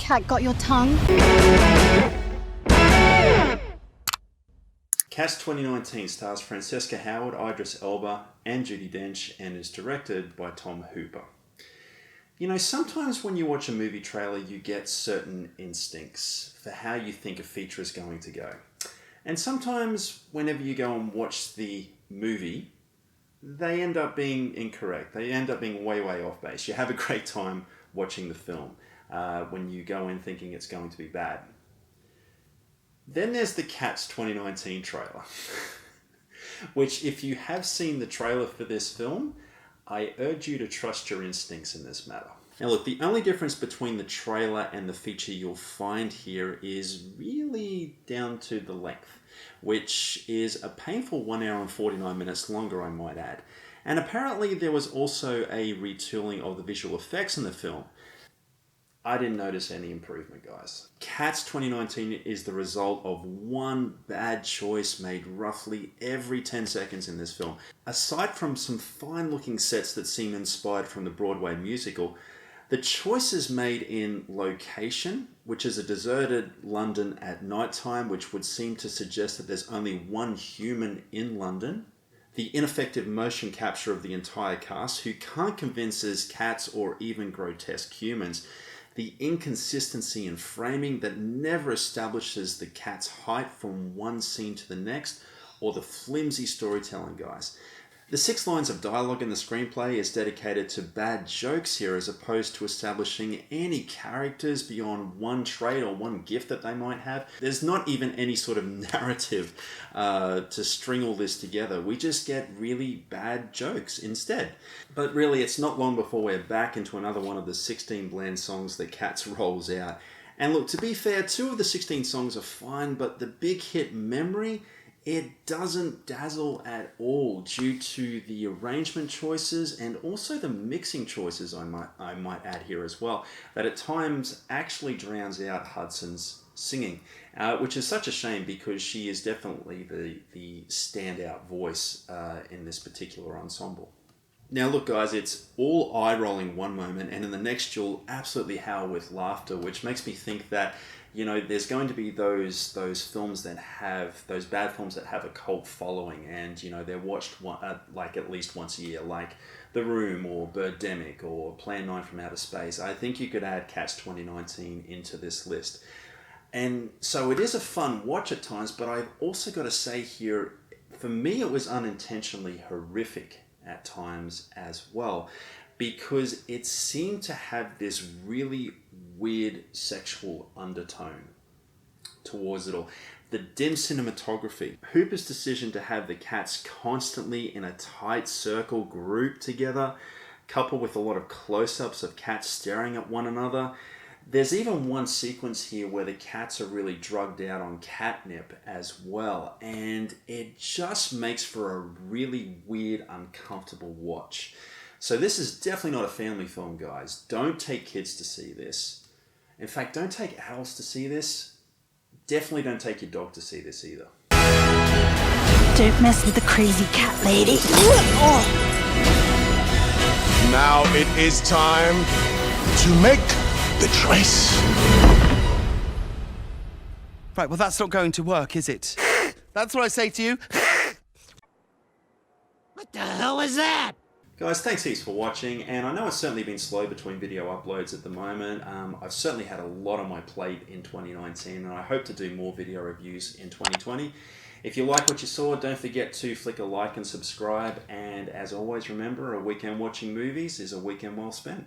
cat got your tongue? Cats 2019 stars Francesca Howard, Idris Elba, and Judi Dench, and is directed by Tom Hooper. You know, sometimes when you watch a movie trailer, you get certain instincts for how you think a feature is going to go. And sometimes, whenever you go and watch the movie, they end up being incorrect. They end up being way, way off base. You have a great time watching the film when you go in thinking it's going to be bad. Then there's the Cats 2019 trailer, which if you have seen the trailer for this film, I urge you to trust your instincts in this matter. Now look, the only difference between the trailer and the feature you'll find here is really down to the length, which is a painful 1 hour and 49 minutes longer, I might add. And apparently there was also a retooling of the visual effects in the film. I didn't notice any improvement, guys. Cats 2019 is the result of one bad choice made roughly every 10 seconds in this film. Aside from some fine-looking sets that seem inspired from the Broadway musical, the choices made in location, which is a deserted London at nighttime, which would seem to suggest that there's only one human in London, the ineffective motion capture of the entire cast, who can't convince us cats or even grotesque humans, the inconsistency in framing that never establishes the cat's height from one scene to the next, or the flimsy storytelling, guys. The 6 lines of dialogue in the screenplay is dedicated to bad jokes here as opposed to establishing any characters beyond one trait or one gift that they might have. There's not even any sort of narrative to string all this together. We just get really bad jokes instead. But really, it's not long before we're back into another one of the 16 bland songs that Cats rolls out. And look, to be fair, 2 of the 16 songs are fine, but the big hit Memory, it doesn't dazzle at all due to the arrangement choices and also the mixing choices, I might add here as well, that at times actually drowns out Hudson's singing, which is such a shame because she is definitely the standout voice in this particular ensemble. Now look guys, it's all eye-rolling one moment and in the next you'll absolutely howl with laughter, which makes me think that, you know, there's going to be those films that have, those bad films that have a cult following and, you know, they're watched like at least once a year, like The Room or Birdemic or Plan 9 from Outer Space. I think you could add Cats 2019 into this list. And so it is a fun watch at times, but I've also got to say here, for me it was unintentionally horrific at times as well, because it seemed to have this really weird sexual undertone towards it all. The dim cinematography, Hooper's decision to have the cats constantly in a tight circle grouped together, coupled with a lot of close-ups of cats staring at one another. There's even one sequence here where the cats are really drugged out on catnip as well, and it just makes for a really weird, uncomfortable watch. So this is definitely not a family film, guys. Don't take kids to see this. In fact, don't take adults to see this. Definitely don't take your dog to see this either. Don't mess with the crazy cat lady. Now it is time to make the choice. Right, well that's not going to work, is it? That's what I say to you. What the hell was that? Guys, thanks heaps for watching, and I know it's certainly been slow between video uploads at the moment. I've certainly had a lot on my plate in 2019, and I hope to do more video reviews in 2020. If you like what you saw, don't forget to flick a like and subscribe, and as always, remember, a weekend watching movies is a weekend well spent.